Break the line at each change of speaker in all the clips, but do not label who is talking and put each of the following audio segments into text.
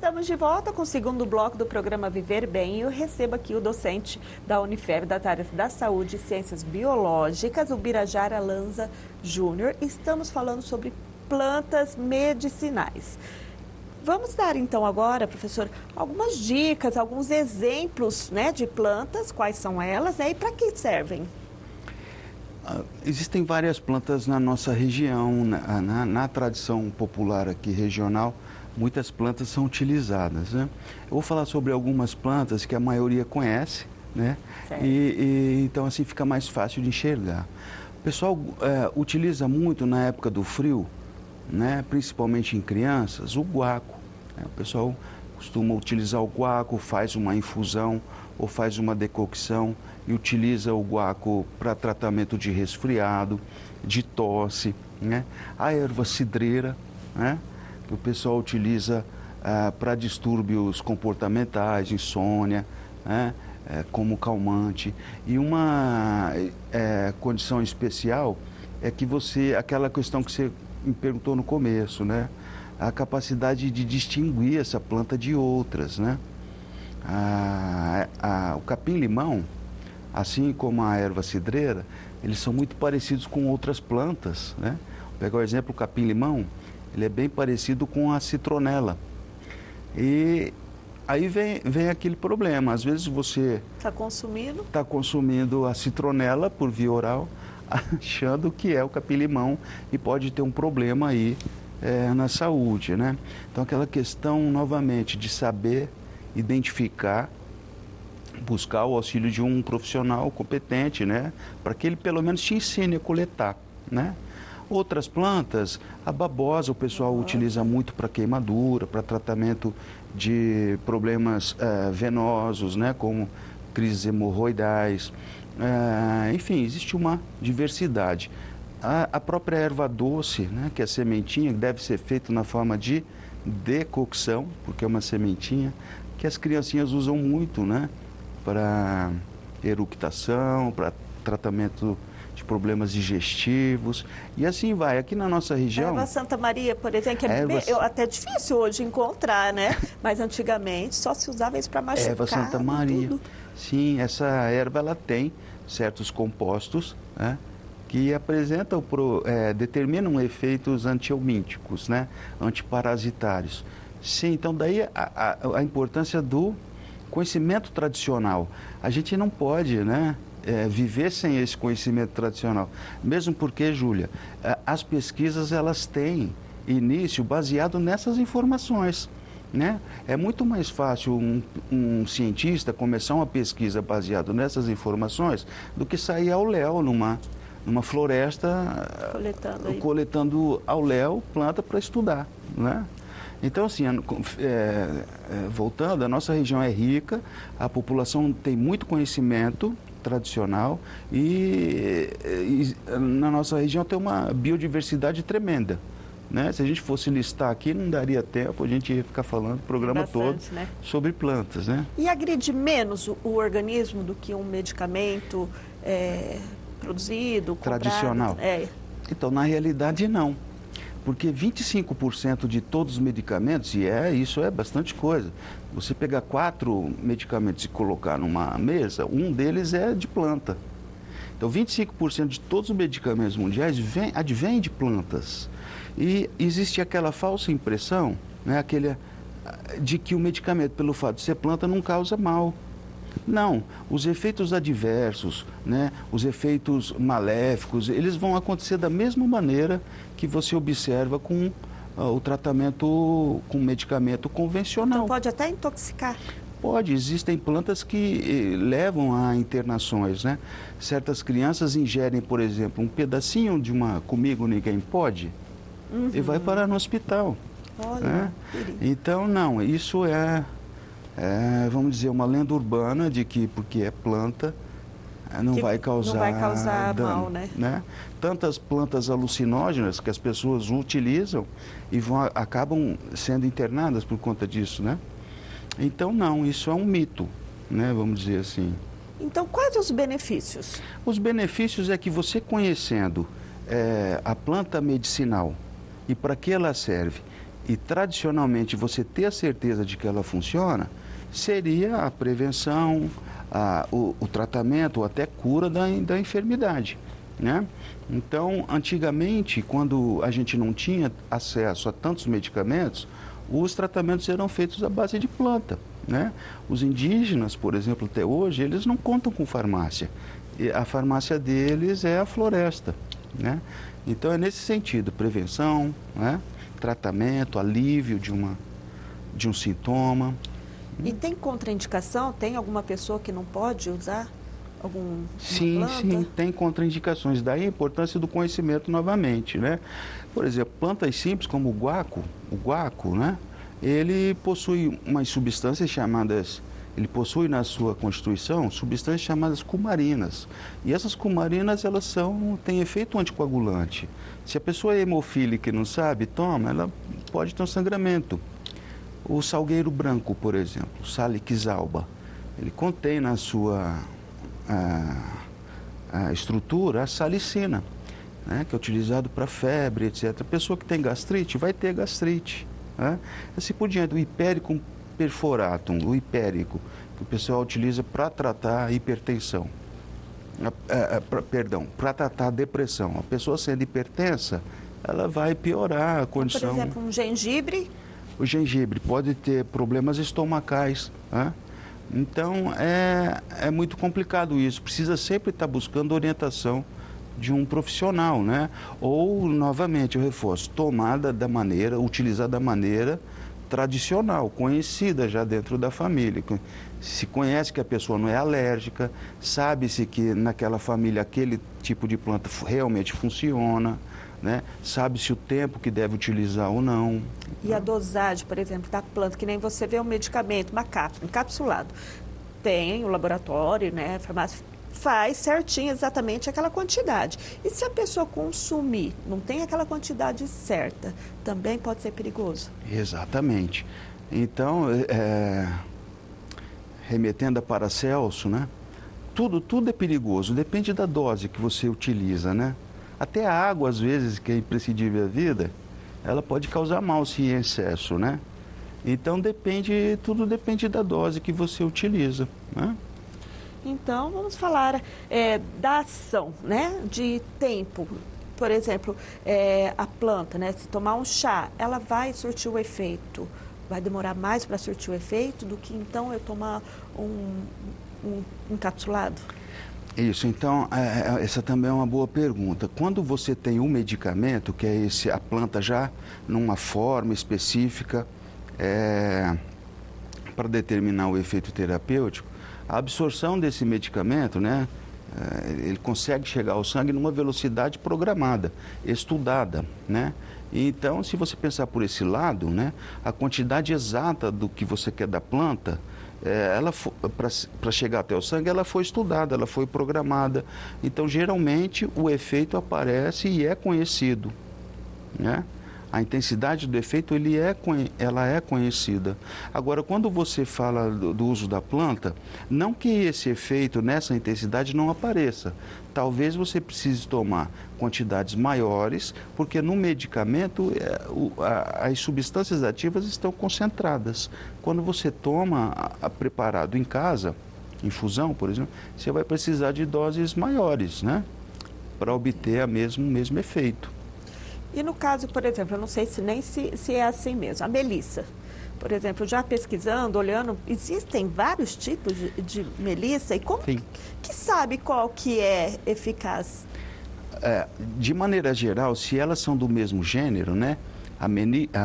Estamos de volta com o segundo bloco do programa Viver Bem e eu recebo aqui o docente da Unifeb, da área da Saúde e Ciências Biológicas, o Birajara Lanza Júnior. Estamos falando sobre plantas medicinais. Vamos dar então agora, professor, algumas dicas, alguns exemplos, né, de plantas, quais são elas, né, e para que servem?
Existem várias plantas na nossa região, na tradição popular aqui regional, muitas plantas são utilizadas, né? Eu vou falar sobre algumas plantas que a maioria conhece, né? Então assim fica mais fácil de enxergar. O pessoal utiliza muito na época do frio, né? Principalmente em crianças, o guaco, né? O pessoal costuma utilizar o guaco, faz uma infusão ou faz uma decocção e utiliza o guaco para tratamento de resfriado, de tosse, né? A erva cidreira, né? Que o pessoal utiliza para distúrbios comportamentais, insônia, né? Como calmante. E uma condição especial é que aquela questão que você me perguntou no começo, né? A capacidade de distinguir essa planta de outras, né? O capim-limão, assim como a erva cidreira, eles são muito parecidos com outras plantas, né? Vou pegar o exemplo, o capim-limão, ele é bem parecido com a citronela. E aí vem aquele problema, às vezes você está consumindo a citronela por via oral, achando que é o capim-limão e pode ter um problema aí na saúde, né? Então aquela questão, novamente, de saber identificar, buscar o auxílio de um profissional competente, né? Para que ele pelo menos te ensine a coletar, né? Outras plantas, a babosa o pessoal utiliza muito para queimadura, para tratamento de problemas venosos, né? Como crises hemorroidais. Enfim, existe uma diversidade. A própria erva doce, né? Que é a sementinha, deve ser feita na forma de decocção, porque é uma sementinha que as criancinhas usam muito, né? Para eructação, para tratamento de problemas digestivos e assim vai. Aqui na nossa região...
A erva Santa Maria, por exemplo, até difícil hoje encontrar, né? Mas antigamente só se usava isso para machucar.
Erva Santa Maria.
Tudo.
Sim, essa erva ela tem certos compostos, né? Que determinam efeitos antihelmínticos, né? Antiparasitários. Sim, então daí a importância do conhecimento tradicional. A gente não pode, né, viver sem esse conhecimento tradicional. Mesmo porque, Júlia, as pesquisas elas têm início baseado nessas informações, né? É muito mais fácil um cientista começar uma pesquisa baseada nessas informações do que sair ao léu numa floresta coletando ao léu planta para estudar, né? Então, assim, voltando, a nossa região é rica, a população tem muito conhecimento tradicional e na nossa região tem uma biodiversidade tremenda, né? Se a gente fosse listar aqui, não daria tempo, a gente ia ficar falando o programa todo, né? Sobre plantas, né?
E agride menos o organismo do que um medicamento produzido, comprado?
Tradicional? Então, na realidade, não. Porque 25% de todos os medicamentos, isso é bastante coisa. Você pegar 4 medicamentos e colocar numa mesa, um deles é de planta. Então, 25% de todos os medicamentos mundiais advêm de plantas. E existe aquela falsa impressão, né, de que o medicamento, pelo fato de ser planta, não causa mal. Não, os efeitos adversos, né, os efeitos maléficos, eles vão acontecer da mesma maneira que você observa com o tratamento com medicamento convencional.
Então pode até intoxicar?
Pode, existem plantas que levam a internações, né? Certas crianças ingerem, por exemplo, um pedacinho de uma Comigo Ninguém Pode e vai parar no hospital.
Olha,
né? Então, não, isso vamos dizer, uma lenda urbana de que porque é planta não vai causar dano,
mal, né?
Tantas plantas alucinógenas que as pessoas utilizam e acabam sendo internadas por conta disso, né? Então, não, isso é um mito, né? Vamos dizer assim.
Então, quais os benefícios?
Os benefícios é que você conhecendo a planta medicinal e para que ela serve e tradicionalmente você ter a certeza de que ela funciona, seria a prevenção, o tratamento ou até cura da enfermidade, né? Então, antigamente, quando a gente não tinha acesso a tantos medicamentos, os tratamentos eram feitos à base de planta, né? Os indígenas, por exemplo, até hoje, eles não contam com farmácia. E a farmácia deles é a floresta, né? Então, é nesse sentido, prevenção, né? Tratamento, alívio de um sintoma.
E tem contraindicação? Tem alguma pessoa que não pode usar alguma
Sim,
planta?
sim, tem contraindicações. Daí a importância do conhecimento novamente, né? Por exemplo, plantas simples como o guaco, né? Ele possui umas substâncias chamadas, ele possui na sua constituição substâncias chamadas cumarinas. E essas cumarinas, elas têm efeito anticoagulante. Se a pessoa é hemofílica e não sabe, toma, ela pode ter um sangramento. O salgueiro branco, por exemplo, o Salix alba, ele contém na sua a estrutura a salicina, né, que é utilizado para febre, etc. A pessoa que tem gastrite vai ter gastrite, né? Assim por diante, o hipericum perforatum, o hipérico, que o pessoal utiliza para tratar a hipertensão. Para tratar a depressão. A pessoa sendo hipertensa, ela vai piorar a condição.
Então, por exemplo, um gengibre?
O gengibre pode ter problemas estomacais, né? Então, é muito complicado isso. Precisa sempre estar buscando orientação de um profissional, né? Ou, novamente, eu reforço, utilizar da maneira tradicional, conhecida já dentro da família. Se conhece que a pessoa não é alérgica, sabe-se que naquela família aquele tipo de planta realmente funciona, né? Sabe-se o tempo que deve utilizar ou não.
E a dosagem, por exemplo, da planta, que nem você vê um medicamento, uma cápsula, encapsulado. Tem o laboratório, né, a farmácia faz certinho exatamente aquela quantidade. E se a pessoa consumir, não tem aquela quantidade certa, também pode ser perigoso.
Exatamente. Então, remetendo a Paracelso, né, tudo é perigoso, depende da dose que você utiliza, né? Até a água, às vezes, que é imprescindível à vida, ela pode causar mal se em excesso, né? Então, tudo depende da dose que você utiliza, né?
Então, vamos falar da ação, né? De tempo. Por exemplo, a planta, né? Se tomar um chá, ela vai surtir o efeito. Vai demorar mais para surtir o efeito do que, então, eu tomar um encapsulado?
Isso, então, essa também é uma boa pergunta. Quando você tem um medicamento, que é a planta já numa forma específica, para determinar o efeito terapêutico, a absorção desse medicamento, né, ele consegue chegar ao sangue numa velocidade programada, estudada, né? Então, se você pensar por esse lado, né, a quantidade exata do que você quer da planta, para chegar até o sangue, ela foi estudada, ela foi programada. Então, geralmente, o efeito aparece e é conhecido, né? A intensidade do efeito, ela é conhecida. Agora, quando você fala do uso da planta, não que esse efeito nessa intensidade não apareça. Talvez você precise tomar quantidades maiores, porque no medicamento as substâncias ativas estão concentradas. Quando você toma preparado em casa, infusão, por exemplo, você vai precisar de doses maiores, né? Para obter o mesmo efeito.
E no caso, por exemplo, eu não sei se é assim mesmo, a melissa. Por exemplo, já pesquisando, olhando, existem vários tipos de melissa e como que sabe qual que é eficaz?
De maneira geral, se elas são do mesmo gênero, né, a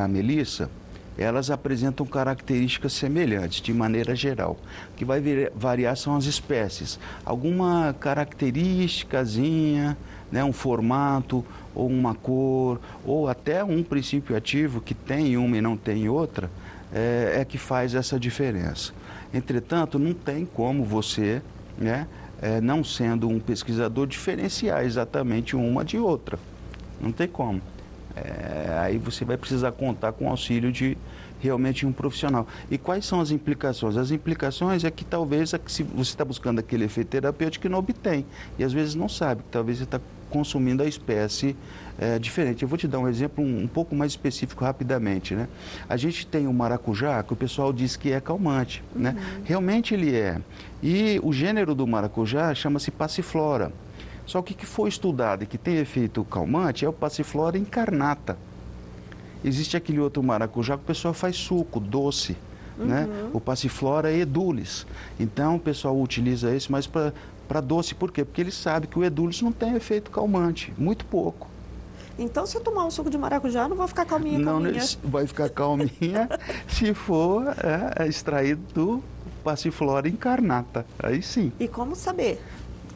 melissa, elas apresentam características semelhantes, de maneira geral. O que vai variar são as espécies. Alguma característicazinha, né, um formato, ou uma cor, ou até um princípio ativo que tem uma e não tem outra, que faz essa diferença. Entretanto, não tem como você, né, não sendo um pesquisador, diferenciar exatamente uma de outra. Não tem como. Aí você vai precisar contar com o auxílio de realmente um profissional. E quais são as implicações? As implicações é que talvez se você está buscando aquele efeito terapêutico que não obtém. E às vezes não sabe, que talvez você está consumindo a espécie diferente. Eu vou te dar um exemplo um pouco mais específico rapidamente, né? A gente tem o maracujá, que o pessoal diz que é calmante, né? Realmente ele é. E o gênero do maracujá chama-se passiflora. Só que o que foi estudado e que tem efeito calmante é o passiflora incarnata. Existe aquele outro maracujá que o pessoal faz suco, doce, né? O passiflora edulis. Então o pessoal utiliza esse mais para doce. Por quê? Porque ele sabe que o edulis não tem efeito calmante, muito pouco.
Então, se eu tomar um suco de maracujá, eu não vou ficar calminha.
Não, vai ficar calminha se for extraído do passiflora incarnata. Aí sim.
E como saber?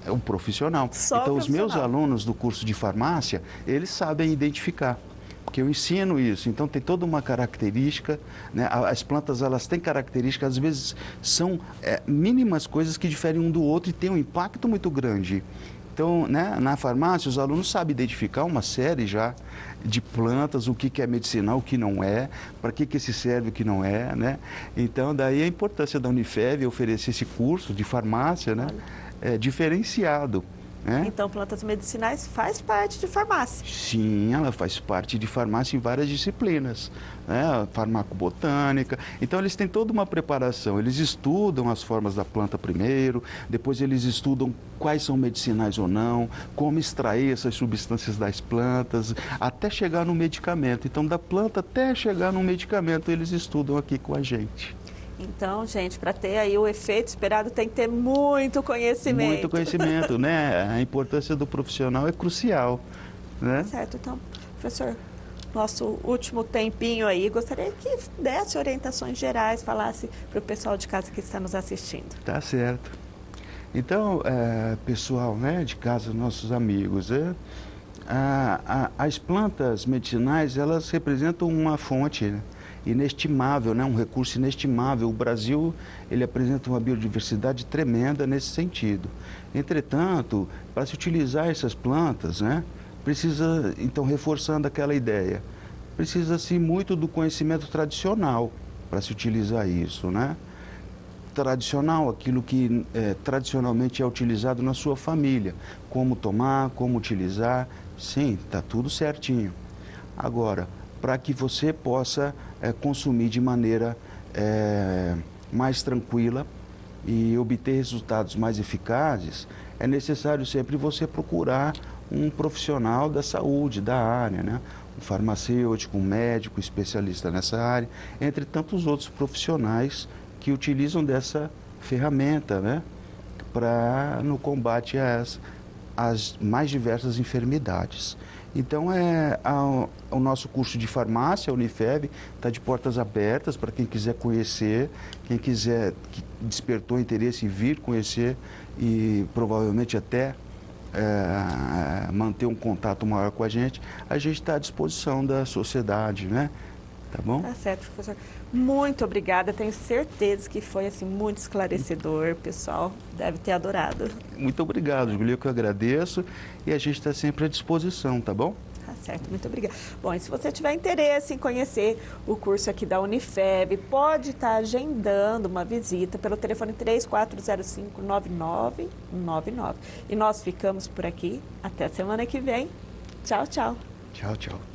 É um profissional. Então, os meus alunos do curso de farmácia, eles sabem identificar. Porque eu ensino isso. Então, tem toda uma característica, né? As plantas, elas têm características, às vezes, são mínimas coisas que diferem um do outro e têm um impacto muito grande. Então, né, na farmácia, os alunos sabem identificar uma série já de plantas, o que é medicinal, o que não é, para que esse serve, o que não é, né? Então, daí a importância da Unifev oferecer esse curso de farmácia, né, diferenciado.
Então, plantas medicinais faz parte de farmácia?
Sim, ela faz parte de farmácia em várias disciplinas, né? Farmacobotânica. Então, eles têm toda uma preparação. Eles estudam as formas da planta primeiro, depois eles estudam quais são medicinais ou não, como extrair essas substâncias das plantas, até chegar no medicamento. Então, da planta até chegar no medicamento, eles estudam aqui com a gente.
Então, gente, para ter aí o efeito esperado, tem que ter muito conhecimento.
Muito conhecimento, né? A importância do profissional é crucial, né?
Certo. Então, professor, nosso último tempinho aí, gostaria que desse orientações gerais, falasse para o pessoal de casa que está nos assistindo.
Tá certo. Então, pessoal, né, de casa, nossos amigos, as plantas medicinais, elas representam uma fonte, né, inestimável, né, um recurso inestimável. O Brasil, ele apresenta uma biodiversidade tremenda nesse sentido. Entretanto, para se utilizar essas plantas, né, precisa, então, reforçando aquela ideia, precisa-se muito do conhecimento tradicional para se utilizar isso, né? Tradicional, aquilo que tradicionalmente é utilizado na sua família. Como tomar, como utilizar, sim, está tudo certinho. Agora, para que você possa consumir de maneira mais tranquila e obter resultados mais eficazes, é necessário sempre você procurar um profissional da saúde, da área, né? Um farmacêutico, um médico, especialista nessa área, entre tantos outros profissionais que utilizam dessa ferramenta, né? No combate às mais diversas enfermidades. Então, o nosso curso de farmácia, a Unifev, está de portas abertas para quem quiser conhecer, quem quiser, que despertou interesse em vir conhecer e provavelmente até manter um contato maior com a gente está à disposição da sociedade, né? Tá bom?
Tá certo, professor. Muito obrigada. Tenho certeza que foi assim, muito esclarecedor. O pessoal deve ter adorado.
Muito obrigado, Julia, que eu agradeço. E a gente está sempre à disposição, tá bom?
Tá certo, muito obrigada. Bom, e se você tiver interesse em conhecer o curso aqui da Unifev, pode estar agendando uma visita pelo telefone 3405-9999. E nós ficamos por aqui. Até semana que vem. Tchau, tchau.
Tchau, tchau.